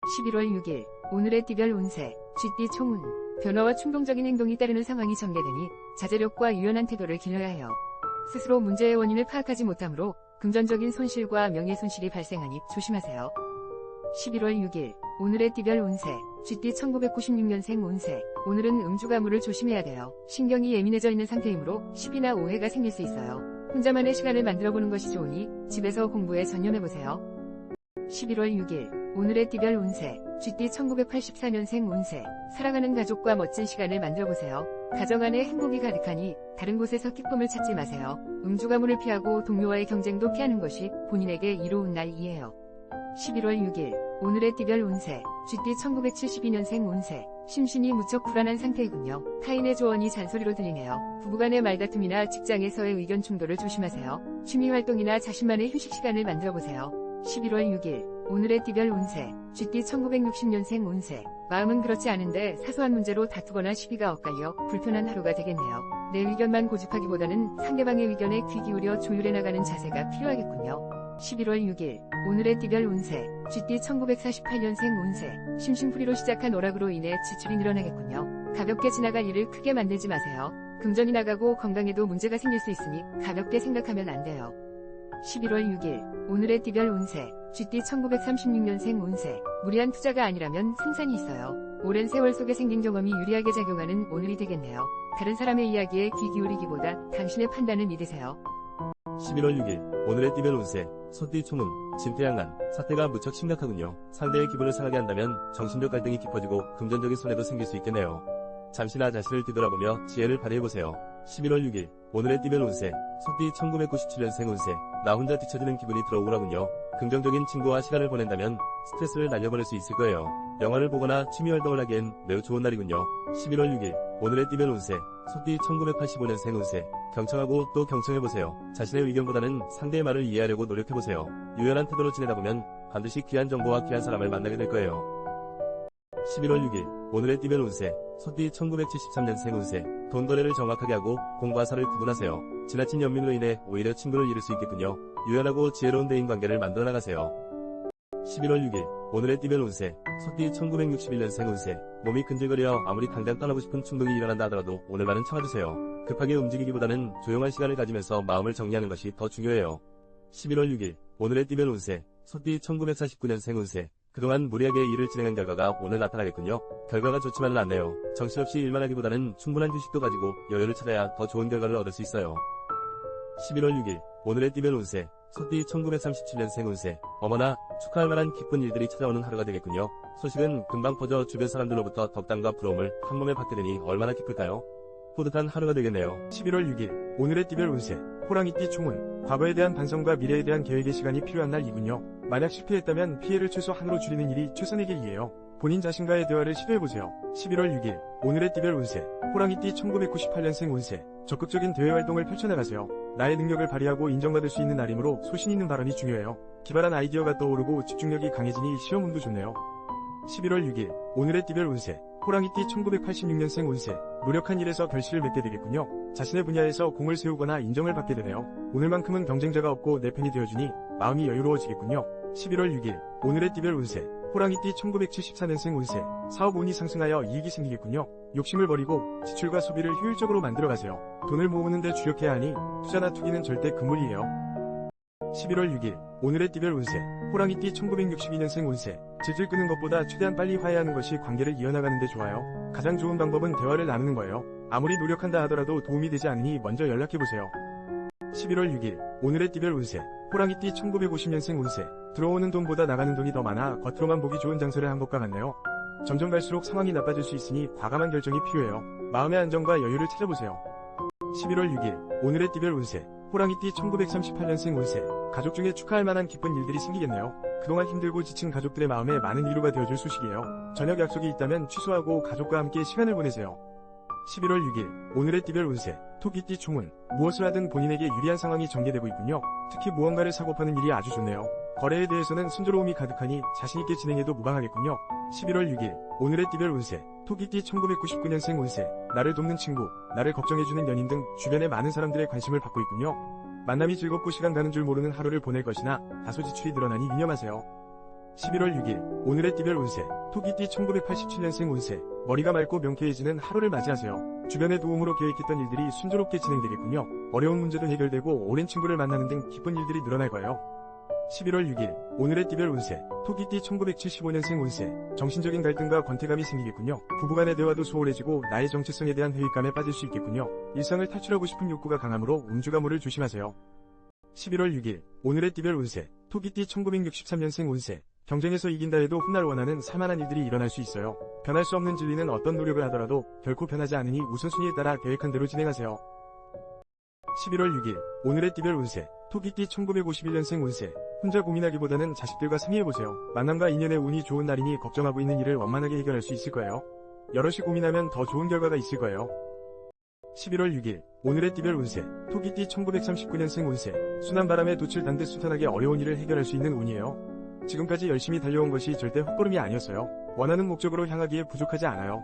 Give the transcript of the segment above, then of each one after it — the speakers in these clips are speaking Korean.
11월 6일 오늘의 띠별 운세 쥐띠 총운. 변화와 충동적인 행동이 따르는 상황이 전개되니 자제력과 유연한 태도를 길러야 해요. 스스로 문제의 원인을 파악하지 못하므로 금전적인 손실과 명예손실이 발생하니 조심하세요. 11월 6일 오늘의 띠별 운세 쥐띠 1996년생 운세. 오늘은 음주가물을 조심해야 돼요. 신경이 예민해져 있는 상태이므로 시비나 오해가 생길 수 있어요. 혼자만의 시간을 만들어보는 것이 좋으니 집에서 공부에 전념해보세요. 11월 6일 오늘의 띠별 운세 쥐띠 1984년생 운세. 사랑하는 가족과 멋진 시간을 만들어보세요. 가정 안에 행복이 가득하니 다른 곳에서 기쁨을 찾지 마세요. 음주가물을 피하고 동료와의 경쟁도 피하는 것이 본인에게 이로운 날이에요. 11월 6일 오늘의 띠별 운세 쥐띠 1972년생 운세. 심신이 무척 불안한 상태이군요. 타인의 조언이 잔소리로 들리네요. 부부간의 말다툼이나 직장에서의 의견 충돌을 조심하세요. 취미활동이나 자신만의 휴식 시간을 만들어보세요. 11월 6일 오늘의 띠별 운세 쥐띠 1960년생 운세. 마음은 그렇지 않은데 사소한 문제로 다투거나 시비가 엇갈려 불편한 하루가 되겠네요. 내 의견만 고집하기보다는 상대방의 의견에 귀 기울여 조율해 나가는 자세가 필요하겠군요. 11월 6일 오늘의 띠별 운세 쥐띠 1948년생 운세. 심심풀이로 시작한 오락으로 인해 지출이 늘어나겠군요. 가볍게 지나갈 일을 크게 만들지 마세요. 금전이 나가고 건강에도 문제가 생길 수 있으니 가볍게 생각하면 안 돼요. 11월 6일 오늘의 띠별 운세 쥐띠 1936년생 운세. 무리한 투자가 아니라면 승산이 있어요. 오랜 세월 속에 생긴 경험이 유리하게 작용하는 오늘이 되겠네요. 다른 사람의 이야기에 귀 기울이기보다 당신의 판단을 믿으세요. 11월 6일 오늘의 띠별 운세 소띠 총운. 진퇴양난. 사태가 무척 심각하군요. 상대의 기분을 상하게 한다면 정신적 갈등이 깊어지고 금전적인 손해도 생길 수 있겠네요. 잠시나 자신을 뒤돌아보며 지혜를 발휘해보세요. 11월 6일 오늘의 띠별 운세 소띠 1997년생 운세. 나 혼자 뒤처지는 기분이 들어오라군요. 긍정적인 친구와 시간을 보낸다면 스트레스를 날려버릴 수 있을 거예요. 영화를 보거나 취미활동을 하기엔 매우 좋은 날이군요. 11월 6일 오늘의 띠별 운세 소띠 1985년생 운세. 경청하고 또 경청해보세요. 자신의 의견보다는 상대의 말을 이해하려고 노력해보세요. 유연한 태도로 지내다 보면 반드시 귀한 정보와 귀한 사람을 만나게 될 거예요. 11월 6일 오늘의 띠별 운세 소띠 1973년생 운세. 돈 거래를 정확하게 하고 공과 사를 구분하세요. 지나친 연민으로 인해 오히려 친구를 잃을 수 있겠군요. 유연하고 지혜로운 대인관계를 만들어 나가세요. 11월 6일 오늘의 띠별 운세 소띠 1961년생 운세. 몸이 근질거려 아무리 당장 떠나고 싶은 충동이 일어난다 하더라도 오늘만은 참아주세요. 급하게 움직이기보다는 조용한 시간을 가지면서 마음을 정리하는 것이 더 중요해요. 11월 6일 오늘의 띠별 운세 소띠 1949년생 운세. 그동안 무리하게 일을 진행한 결과가 오늘 나타나겠군요. 결과가 좋지만은 않네요. 정신없이 일만 하기보다는 충분한 휴식도 가지고 여유를 찾아야 더 좋은 결과를 얻을 수 있어요. 11월 6일 오늘의 띠별 운세 소띠 1937년생 운세. 어머나 축하할 만한 기쁜 일들이 찾아오는 하루가 되겠군요. 소식은 금방 퍼져 주변 사람들로부터 덕담과 부러움을 한몸에 받게 되니 얼마나 기쁠까요? 뿌듯한 하루가 되겠네요. 11월 6일 오늘의 띠별 운세 호랑이띠 총운. 과거에 대한 반성과 미래에 대한 계획의 시간이 필요한 날이군요. 만약 실패했다면 피해를 최소한으로 줄이는 일이 최선의 길이에요. 본인 자신과의 대화를 시도해보세요. 11월 6일 오늘의 띠별 운세 호랑이띠 1998년생 운세. 적극적인 대외활동을 펼쳐나가세요. 나의 능력을 발휘하고 인정받을 수 있는 날이므로 소신 있는 발언이 중요해요. 기발한 아이디어가 떠오르고 집중력이 강해지니 시험운도 좋네요. 11월 6일 오늘의 띠별 운세 호랑이띠 1986년생 운세. 노력한 일에서 결실을 맺게 되겠군요. 자신의 분야에서 공을 세우거나 인정을 받게 되네요. 오늘만큼은 경쟁자가 없고 내 편이 되어주니 마음이 여유로워지겠군요. 11월 6일 오늘의 띠별 운세 호랑이띠 1974년생 운세. 사업 운이 상승하여 이익이 생기겠군요. 욕심을 버리고 지출과 소비를 효율적으로 만들어가세요. 돈을 모으는 데 주력해야 하니 투자나 투기는 절대 금물이에요. 11월 6일 오늘의 띠별 운세 호랑이띠 1962년생 운세. 질질 끄는 것보다 최대한 빨리 화해하는 것이 관계를 이어나가는 데 좋아요. 가장 좋은 방법은 대화를 나누는 거예요. 아무리 노력한다 하더라도 도움이 되지 않으니 먼저 연락해보세요. 11월 6일 오늘의 띠별 운세 호랑이띠 1950년생 운세. 들어오는 돈보다 나가는 돈이 더 많아 겉으로만 보기 좋은 장소를 한 것과 같네요. 점점 갈수록 상황이 나빠질 수 있으니 과감한 결정이 필요해요. 마음의 안정과 여유를 찾아보세요. 11월 6일 오늘의 띠별 운세 호랑이띠 1938년생 운세. 가족 중에 축하할 만한 기쁜 일들이 생기겠네요. 그동안 힘들고 지친 가족들의 마음에 많은 위로가 되어줄 소식이에요. 저녁 약속이 있다면 취소하고 가족과 함께 시간을 보내세요. 11월 6일 오늘의 띠별 운세 토끼띠 총운. 무엇을 하든 본인에게 유리한 상황이 전개되고 있군요. 특히 무언가를 사고 파는 일이 아주 좋네요. 거래에 대해서는 순조로움이 가득하니 자신있게 진행해도 무방하겠군요. 11월 6일 오늘의 띠별 운세 토끼띠 1999년생 운세. 나를 돕는 친구, 나를 걱정해주는 연인 등 주변의 많은 사람들의 관심을 받고 있군요. 만남이 즐겁고 시간 가는 줄 모르는 하루를 보낼 것이나 다소 지출이 늘어나니 유념하세요. 11월 6일 오늘의 띠별 운세 토끼띠 1987년생 운세 머리가 맑고 명쾌해지는 하루를 맞이하세요. 주변의 도움으로 계획했던 일들이 순조롭게 진행되겠군요. 어려운 문제도 해결되고 오랜 친구를 만나는 등 기쁜 일들이 늘어날 거예요. 11월 6일 오늘의 띠별 운세 토끼띠 1975년생 운세 정신적인 갈등과 권태감이 생기겠군요. 부부간의 대화도 소홀해지고 나의 정체성에 대한 회의감에 빠질 수 있겠군요. 일상을 탈출하고 싶은 욕구가 강하므로 음주가물을 조심하세요. 11월 6일 오늘의 띠별 운세 토끼띠 1963년생 운세 경쟁에서 이긴다 해도 훗날 원하는 살만한 일들이 일어날 수 있어요. 변할 수 없는 진리는 어떤 노력을 하더라도 결코 변하지 않으니 우선순위에 따라 계획한 대로 진행하세요. 11월 6일 오늘의 띠별 운세 토끼띠 1951년생 운세 혼자 고민하기보다는 자식들과 상의해보세요. 만남과 인연의 운이 좋은 날이니 걱정하고 있는 일을 원만하게 해결할 수 있을 거예요. 여럿이 고민하면 더 좋은 결과가 있을 거예요. 11월 6일 오늘의 띠별 운세 토끼띠 1939년생 운세 순한 바람에 돛을 단 듯 순탄하게 어려운 일을 해결할 수 있는 운이에요. 지금까지 열심히 달려온 것이 절대 헛걸음이 아니었어요. 원하는 목적으로 향하기에 부족하지 않아요.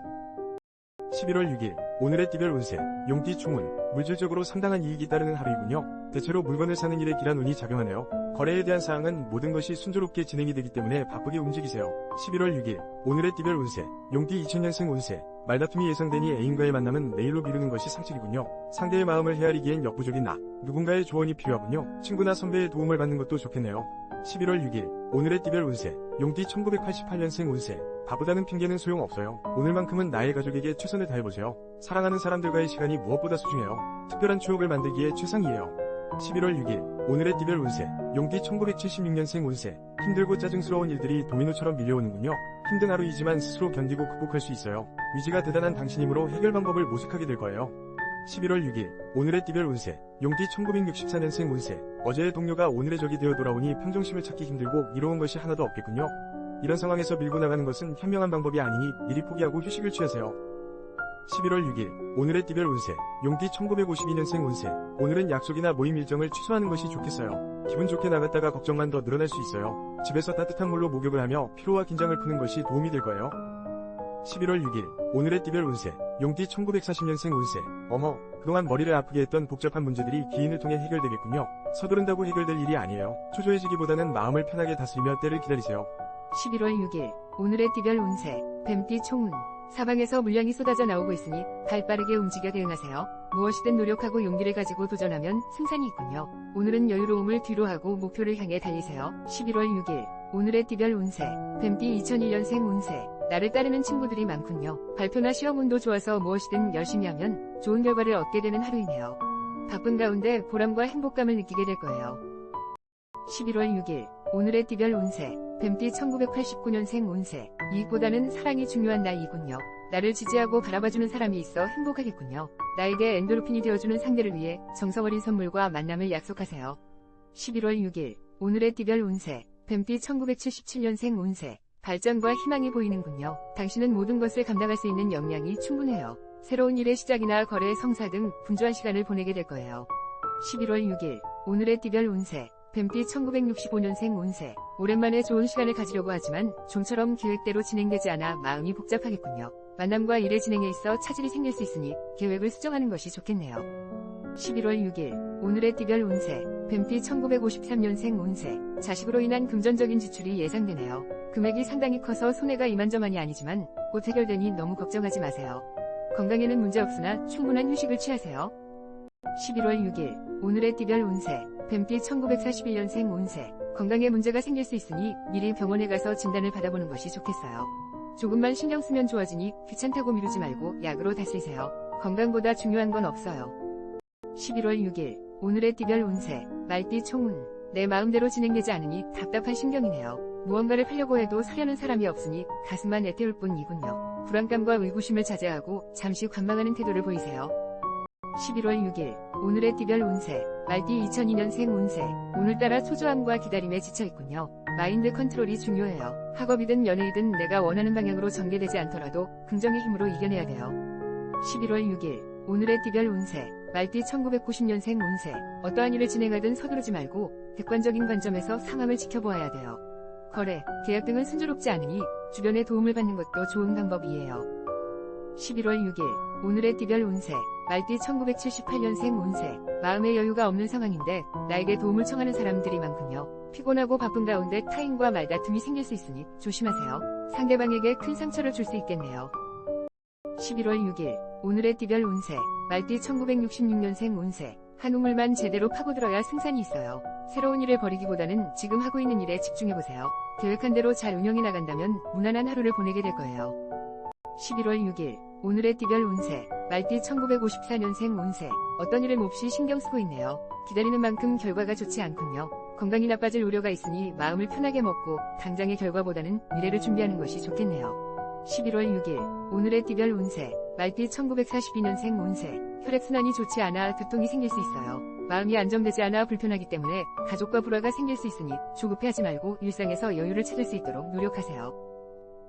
11월 6일 오늘의 띠별 운세 용띠 충운 물질적으로 상당한 이익이 따르는 하루이군요. 대체로 물건을 사는 일에 길한 운이 작용하네요. 거래에 대한 사항은 모든 것이 순조롭게 진행이 되기 때문에 바쁘게 움직이세요. 11월 6일 오늘의 띠별 운세 용띠 2000년생 운세 말다툼이 예상되니 애인과의 만남은 내일로 미루는 것이 상책이군요. 상대의 마음을 헤아리기엔 역부족인 나 누군가의 조언이 필요하군요. 친구나 선배의 도움을 받는 것도 좋겠네요. 11월 6일 오늘의 띠별 운세 용띠 1988년생 운세 바보다는 핑계는 소용없어요. 오늘만큼은 나의 가족에게 최선을 다해보세요. 사랑하는 사람들과의 시간이 무엇보다 소중해요. 특별한 추억을 만들기에 최상이에요. 11월 6일 오늘의 띠별 운세 용띠 1976년생 운세 힘들고 짜증스러운 일들이 도미노처럼 밀려오는군요. 힘든 하루이지만 스스로 견디고 극복할 수 있어요. 위지가 대단한 당신이므로 해결 방법을 모색하게 될 거예요. 11월 6일 오늘의 띠별 운세 용띠 1964년생 운세 어제의 동료가 오늘의 적이 되어 돌아오니 평정심을 찾기 힘들고 이로운 것이 하나도 없겠군요. 이런 상황에서 밀고 나가는 것은 현명한 방법이 아니니 미리 포기하고 휴식을 취하세요. 11월 6일 오늘의 띠별 운세 용띠 1952년생 운세 오늘은 약속이나 모임 일정을 취소하는 것이 좋겠어요. 기분 좋게 나갔다가 걱정만 더 늘어날 수 있어요. 집에서 따뜻한 물로 목욕을 하며 피로와 긴장을 푸는 것이 도움이 될 거예요. 11월 6일 오늘의 띠별 운세 용띠 1940년생 운세 어머 그동안 머리를 아프게 했던 복잡한 문제들이 기인을 통해 해결되겠군요. 서두른다고 해결될 일이 아니에요. 초조해지기보다는 마음을 편하게 다스리며 때를 기다리세요. 11월 6일 오늘의 띠별 운세 뱀띠 총운 사방에서 물량이 쏟아져 나오고 있으니 발 빠르게 움직여 대응하세요. 무엇이든 노력하고 용기를 가지고 도전하면 승산이 있군요. 오늘은 여유로움을 뒤로하고 목표를 향해 달리세요. 11월 6일 오늘의 띠별 운세 뱀띠 2001년생 운세 나를 따르는 친구들이 많군요. 발표나 시험 운도 좋아서 무엇이든 열심히 하면 좋은 결과를 얻게 되는 하루이네요. 바쁜 가운데 보람과 행복감을 느끼게 될 거예요. 11월 6일 오늘의 띠별 운세 뱀띠 1989년생 운세 이익보다는 사랑이 중요한 나이군요. 나를 지지하고 바라봐주는 사람이 있어 행복하겠군요. 나에게 엔도르핀이 되어주는 상대를 위해 정성 어린 선물과 만남을 약속하세요. 11월 6일 오늘의 띠별 운세 뱀띠 1977년생 운세 발전과 희망이 보이는군요. 당신은 모든 것을 감당할 수 있는 역량이 충분해요. 새로운 일의 시작이나 거래, 성사 등 분주한 시간을 보내게 될 거예요. 11월 6일 오늘의 띠별 운세 뱀띠 1965년생 운세 오랜만에 좋은 시간을 가지려고 하지만 좀처럼 계획대로 진행되지 않아 마음이 복잡하겠군요. 만남과 일의 진행에 있어 차질이 생길 수 있으니 계획을 수정하는 것이 좋겠네요. 11월 6일 오늘의 띠별 운세 뱀띠 1953년생 운세 자식으로 인한 금전적인 지출이 예상되네요. 금액이 상당히 커서 손해가 이만저만이 아니지만 곧 해결되니 너무 걱정하지 마세요. 건강에는 문제없으나 충분한 휴식을 취하세요. 11월 6일 오늘의 띠별 운세 뱀띠 1941년생 운세 건강에 문제가 생길 수 있으니 미리 병원에 가서 진단을 받아보는 것이 좋겠어요. 조금만 신경 쓰면 좋아지니 귀찮다고 미루지 말고 약으로 다스리세요. 건강보다 중요한 건 없어요. 11월 6일 오늘의 띠별 운세 말띠 총운 내 마음대로 진행되지 않으니 답답한 심경이네요. 무언가를 하려고 해도 사려는 사람이 없으니 가슴만 애태울 뿐이군요. 불안감과 의구심을 자제하고 잠시 관망하는 태도를 보이세요. 11월 6일 오늘의 띠별 운세 말띠 2002년생 운세 오늘따라 초조함과 기다림에 지쳐있군요. 마인드 컨트롤이 중요해요. 학업이든 연애이든 내가 원하는 방향으로 전개되지 않더라도 긍정의 힘으로 이겨내야 돼요. 11월 6일 오늘의 띠별 운세 말띠 1990년생 운세 어떠한 일을 진행하든 서두르지 말고 객관적인 관점에서 상황을 지켜보아야 돼요. 거래, 계약 등은 순조롭지 않으니 주변의 도움을 받는 것도 좋은 방법이에요. 11월 6일 오늘의 띠별 운세 말띠 1978년생 운세 마음의 여유가 없는 상황인데 나에게 도움을 청하는 사람들이 많군요. 피곤하고 바쁜 가운데 타인과 말다툼이 생길 수 있으니 조심하세요. 상대방에게 큰 상처를 줄 수 있겠네요. 11월 6일 오늘의 띠별 운세 말띠 1966년생 운세 한 우물만 제대로 파고들어야 승산이 있어요. 새로운 일을 벌이기보다는 지금 하고 있는 일에 집중해보세요. 계획한 대로 잘 운영해 나간다면 무난한 하루를 보내게 될 거예요. 11월 6일 오늘의 띠별 운세 말띠 1954년생 운세 어떤 일을 몹시 신경 쓰고 있네요. 기다리는 만큼 결과가 좋지 않군요. 건강이 나빠질 우려가 있으니 마음을 편하게 먹고 당장의 결과보다는 미래를 준비하는 것이 좋겠네요. 11월 6일 오늘의 띠별 운세 말띠 1942년생 운세 혈액순환이 좋지 않아 두통이 생길 수 있어요. 마음이 안정되지 않아 불편하기 때문에 가족과 불화가 생길 수 있으니 조급해하지 말고 일상에서 여유를 찾을 수 있도록 노력하세요.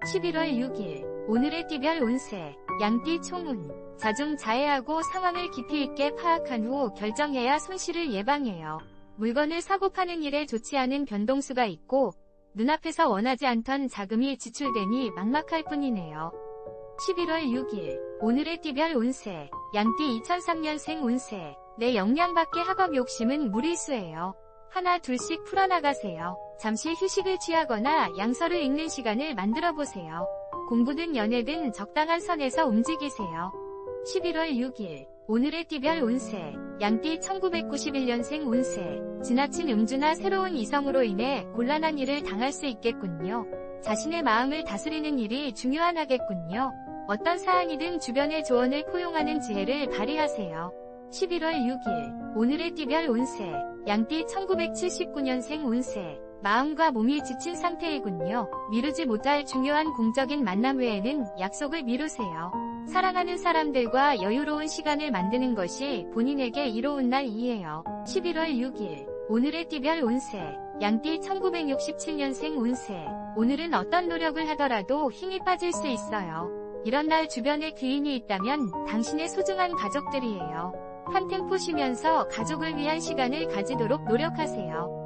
11월 6일 오늘의 띠별 운세 양띠 총운 자중자애하고 상황을 깊이 있게 파악한 후 결정해야 손실을 예방해요. 물건을 사고 파는 일에 좋지 않은 변동수가 있고 눈앞에서 원하지 않던 자금이 지출되니 막막할 뿐이네요. 11월 6일 오늘의 띠별 운세 양띠 2003년생 운세 내 역량 밖의 학업 욕심은 무리수예요. 하나 둘씩 풀어나가세요. 잠시 휴식을 취하거나 양서를 읽는 시간을 만들어보세요. 공부든 연애든 적당한 선에서 움직이세요. 11월 6일 오늘의 띠별 운세 양띠 1991년생 운세 지나친 음주나 새로운 이성으로 인해 곤란한 일을 당할 수 있겠군요. 자신의 마음을 다스리는 일이 중요한 하겠군요. 어떤 사안이든 주변의 조언을 포용하는 지혜를 발휘하세요. 11월 6일 오늘의 띠별 운세 양띠 1979년생 운세 마음과 몸이 지친 상태이군요. 미루지 못할 중요한 공적인 만남 외에는 약속을 미루세요. 사랑하는 사람들과 여유로운 시간을 만드는 것이 본인에게 이로운 날이에요. 11월 6일 오늘의 띠별 운세 양띠 1967년생 운세 오늘은 어떤 노력을 하더라도 힘이 빠질 수 있어요. 이런 날 주변에 귀인이 있다면 당신의 소중한 가족들이에요. 한 템포 쉬면서 가족을 위한 시간을 가지도록 노력하세요.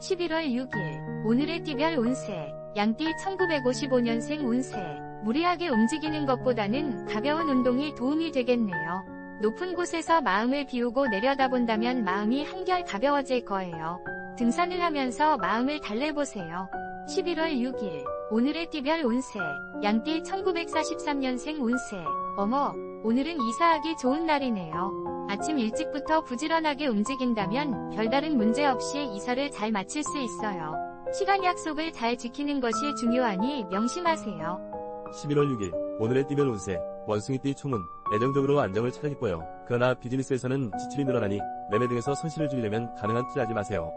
11월 6일 오늘의 띠별 운세 양띠 1955년생 운세 무리하게 움직이는 것보다는 가벼운 운동이 도움이 되겠네요. 높은 곳에서 마음을 비우고 내려다본다면 마음이 한결 가벼워질 거예요. 등산을 하면서 마음을 달래보세요. 11월 6일 오늘의 띠별 운세 양띠 1943년생 운세 어머 오늘은 이사하기 좋은 날이네요. 아침 일찍부터 부지런하게 움직인다면 별다른 문제 없이 이사를 잘 마칠 수 있어요. 시간 약속을 잘 지키는 것이 중요하니 명심하세요. 11월 6일 오늘의 띠별 운세 원숭이띠 총은 애정적으로 안정을 찾아 기뻐요. 그러나 비즈니스에서는 지출이 늘어나니 매매 등에서 손실을 줄이려면 가능한 투자하지 마세요.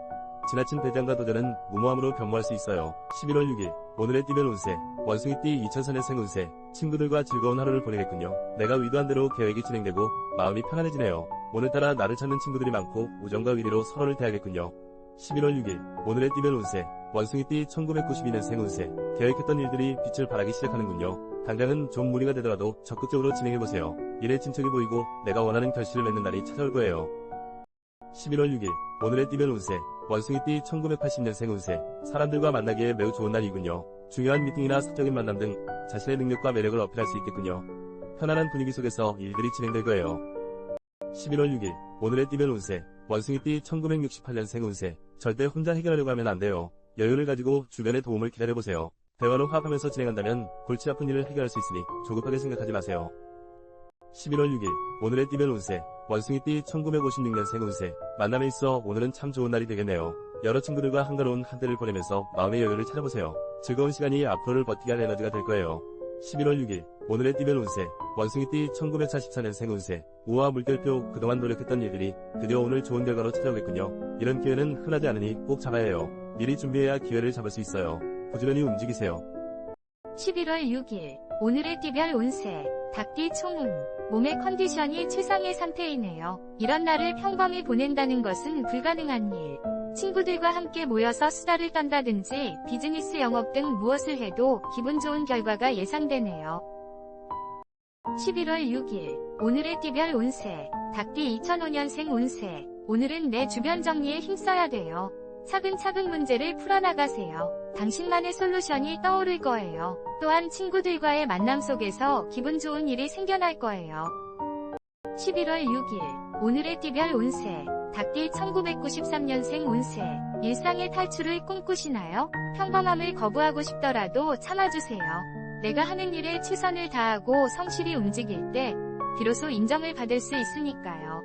지나친 배짱과 도전은 무모함으로 변모할 수 있어요. 11월 6일 오늘의 띠별 운세 원숭이띠 2004년생 운세 친구들과 즐거운 하루를 보내겠군요. 내가 의도한 대로 계획이 진행되고 마음이 편안해지네요. 오늘따라 나를 찾는 친구들이 많고 우정과 의리로 서로를 대하겠군요. 11월 6일 오늘의 띠별 운세 원숭이띠 1992년생 운세 계획했던 일들이 빛을 발하기 시작하는군요. 당장은 좀 무리가 되더라도 적극적으로 진행해보세요. 일에 진척이 보이고 내가 원하는 결실을 맺는 날이 찾아올 거예요. 11월 6일 오늘의 띠별 운세 원숭이띠 1980년생 운세 사람들과 만나기에 매우 좋은 날이군요. 중요한 미팅이나 사적인 만남 등 자신의 능력과 매력을 어필할 수 있겠군요. 편안한 분위기 속에서 일들이 진행될 거예요. 11월 6일 오늘의 띠별 운세 원숭이띠 1968년생 운세 절대 혼자 해결하려고 하면 안 돼요. 여유를 가지고 주변의 도움을 기다려보세요. 대화로 화합하면서 진행한다면 골치 아픈 일을 해결할 수 있으니 조급하게 생각하지 마세요. 11월 6일 오늘의 띠별 운세 원숭이띠 1956년생 운세 만남에 있어 오늘은 참 좋은 날이 되겠네요. 여러 친구들과 한가로운 한때를 보내면서 마음의 여유를 찾아보세요. 즐거운 시간이 앞으로를 버티게 할 에너지가 될 거예요. 11월 6일 오늘의 띠별 운세 원숭이띠 1944년생 운세 우와 물결표 그동안 노력했던 일들이 드디어 오늘 좋은 결과로 찾아오겠군요. 이런 기회는 흔하지 않으니 꼭 잡아야 해요. 미리 준비해야 기회를 잡을 수 있어요. 부지런히 움직이세요. 11월 6일 오늘의 띠별 운세 닭띠 총운 몸의 컨디션이 최상의 상태이네요. 이런 날을 평범히 보낸다는 것은 불가능한 일. 친구들과 함께 모여서 수다를 떤다든지 비즈니스 영업 등 무엇을 해도 기분 좋은 결과가 예상되네요. 11월 6일 오늘의 띠별 운세 닭띠 2005년생 운세 오늘은 내 주변 정리에 힘써야 돼요. 차근차근 문제를 풀어나가세요. 당신만의 솔루션이 떠오를 거예요. 또한 친구들과의 만남 속에서 기분 좋은 일이 생겨날 거예요. 11월 6일 오늘의 띠별 운세 닭띠 1993년생 운세. 일상의 탈출을 꿈꾸시나요? 평범함을 거부하고 싶더라도 참아주세요. 내가 하는 일에 최선을 다하고 성실히 움직일 때 비로소 인정을 받을 수 있으니까요.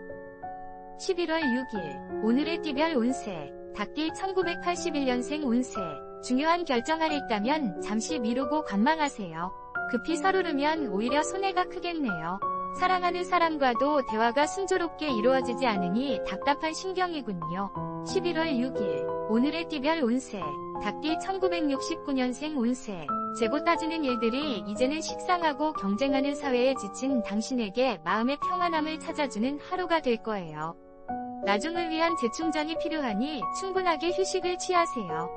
11월 6일 오늘의 띠별 운세. 닭띠 1981년생 운세. 중요한 결정할 있다면 잠시 미루고 관망하세요. 급히 서두르면 오히려 손해가 크겠네요. 사랑하는 사람과도 대화가 순조롭게 이루어지지 않으니 답답한 심경이군요. 11월 6일 오늘의 띠별 운세. 닭띠 1969년생 운세. 재고 따지는 일들이 이제는 식상하고 경쟁하는 사회에 지친 당신에게 마음의 평안함을 찾아주는 하루가 될 거예요. 나중을 위한 재충전이 필요하니 충분하게 휴식을 취하세요.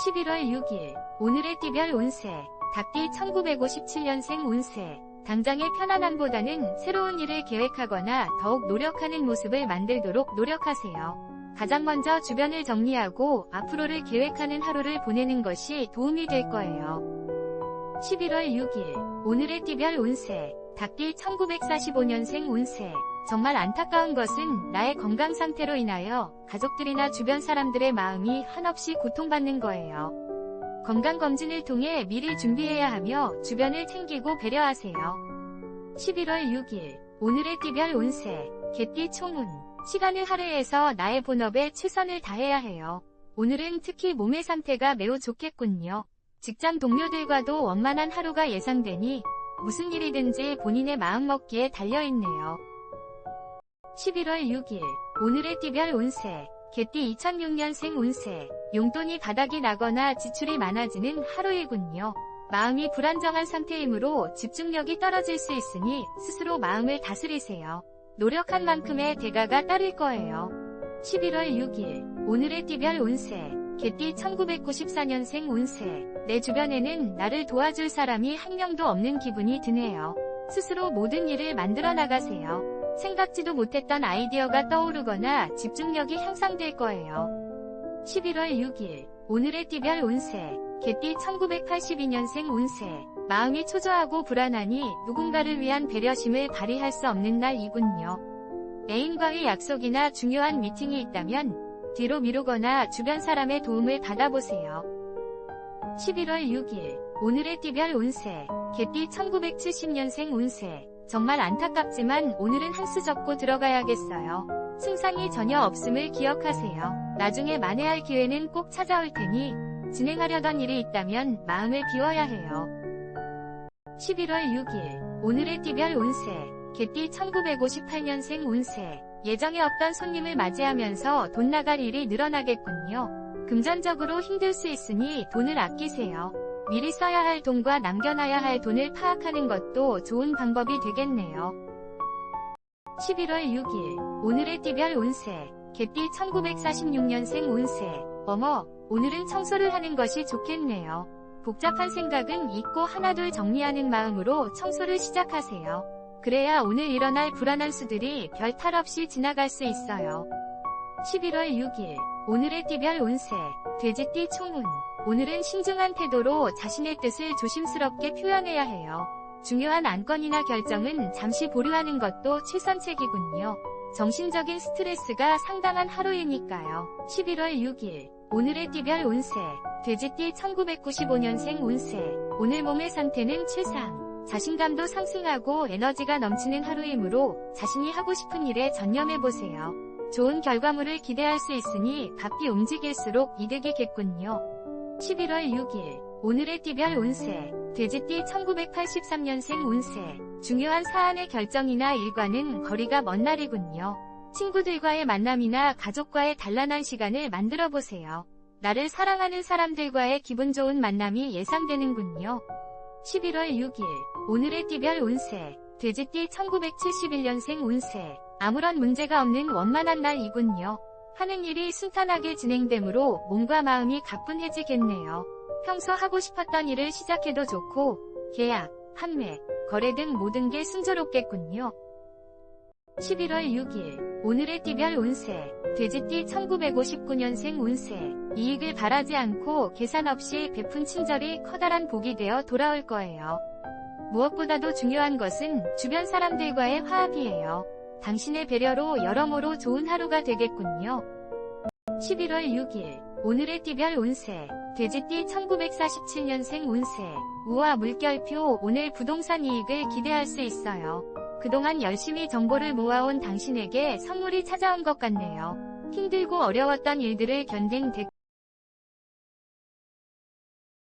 11월 6일 오늘의 띠별 운세. 닭띠 1957년생 운세. 당장의 편안함보다는 새로운 일을 계획하거나 더욱 노력하는 모습을 만들도록 노력하세요. 가장 먼저 주변을 정리하고 앞으로를 계획하는 하루를 보내는 것이 도움이 될 거예요. 11월 6일 오늘의 띠별 운세. 닭띠 1945년생 운세. 정말 안타까운 것은 나의 건강 상태로 인하여 가족들이나 주변 사람들의 마음이 한없이 고통받는 거예요. 건강검진을 통해 미리 준비해야 하며 주변을 챙기고 배려하세요. 11월 6일 오늘의 띠별 운세. 개띠 총운. 시간을 할애해서 나의 본업에 최선을 다해야 해요. 오늘은 특히 몸의 상태가 매우 좋겠군요. 직장 동료들과도 원만한 하루가 예상되니 무슨 일이든지 본인의 마음먹기에 달려있네요. 11월 6일 오늘의 띠별 운세. 개띠 2006년생 운세. 용돈이 바닥이 나거나 지출이 많아지는 하루이군요. 마음이 불안정한 상태이므로 집중력이 떨어질 수 있으니 스스로 마음을 다스리세요. 노력한 만큼의 대가가 따를 거예요. 11월 6일 오늘의 띠별 운세. 개띠 1994년생 운세. 내 주변에는 나를 도와줄 사람이 한 명도 없는 기분이 드네요. 스스로 모든 일을 만들어 나가세요. 생각지도 못했던 아이디어가 떠오르거나 집중력이 향상될 거예요. 11월 6일 오늘의 띠별 운세. 개띠 1982년생 운세. 마음이 초조하고 불안하니 누군가를 위한 배려심을 발휘할 수 없는 날이군요. 애인과의 약속이나 중요한 미팅이 있다면 뒤로 미루거나 주변 사람의 도움을 받아보세요. 11월 6일 오늘의 띠별 운세. 개띠 1970년생 운세. 정말 안타깝지만 오늘은 한 수 접고 들어가야겠어요. 승산이 전혀 없음을 기억하세요. 나중에 만회할 기회는 꼭 찾아올 테니 진행하려던 일이 있다면 마음을 비워야 해요. 11월 6일 오늘의 띠별 운세. 개띠 1958년생 운세. 예정에 없던 손님을 맞이하면서 돈 나갈 일이 늘어나겠군요. 금전적으로 힘들 수 있으니 돈을 아끼세요. 미리 써야 할 돈과 남겨놔야 할 돈을 파악하는 것도 좋은 방법이 되겠네요. 11월 6일 오늘의 띠별 운세. 개띠 1946년생 운세. 어머, 오늘은 청소를 하는 것이 좋겠네요. 복잡한 생각은 잊고 하나둘 정리하는 마음으로 청소를 시작하세요. 그래야 오늘 일어날 불안한 수들이 별 탈 없이 지나갈 수 있어요. 11월 6일 오늘의 띠별 운세. 돼지띠 총운. 오늘은 신중한 태도로 자신의 뜻을 조심스럽게 표현해야 해요. 중요한 안건이나 결정은 잠시 보류하는 것도 최선책이군요. 정신적인 스트레스가 상당한 하루이니까요. 11월 6일 오늘의 띠별 운세. 돼지띠 1995년생 운세. 오늘 몸의 상태는 최상. 자신감도 상승하고 에너지가 넘치는 하루이므로 자신이 하고 싶은 일에 전념해보세요. 좋은 결과물을 기대할 수 있으니 바삐 움직일수록 이득이겠군요. 11월 6일 오늘의 띠별 운세. 돼지띠 1983년생 운세. 중요한 사안의 결정이나 일과는 거리가 먼 날이군요. 친구들과의 만남이나 가족과의 단란한 시간을 만들어보세요. 나를 사랑하는 사람들과의 기분 좋은 만남이 예상되는군요. 11월 6일 오늘의 띠별 운세. 돼지띠 1971년생 운세. 아무런 문제가 없는 원만한 날이군요. 하는 일이 순탄하게 진행되므로 몸과 마음이 가뿐해지겠네요. 평소 하고 싶었던 일을 시작해도 좋고 계약, 판매, 거래 등 모든 게 순조롭겠군요. 11월 6일 오늘의 띠별 운세. 돼지띠 1959년생 운세. 이익을 바라지 않고 계산 없이 베푼 친절이 커다란 복이 되어 돌아올 거예요. 무엇보다도 중요한 것은 주변 사람들과의 화합이에요. 당신의 배려로 여러모로 좋은 하루가 되겠군요. 11월 6일 오늘의 띠별 운세 돼지띠 1947년생 운세 우와 물결표 오늘 부동산 이익을 기대할 수 있어요. 그동안 열심히 정보를 모아온 당신에게 선물이 찾아온 것 같네요. 힘들고 어려웠던 일들을 견딘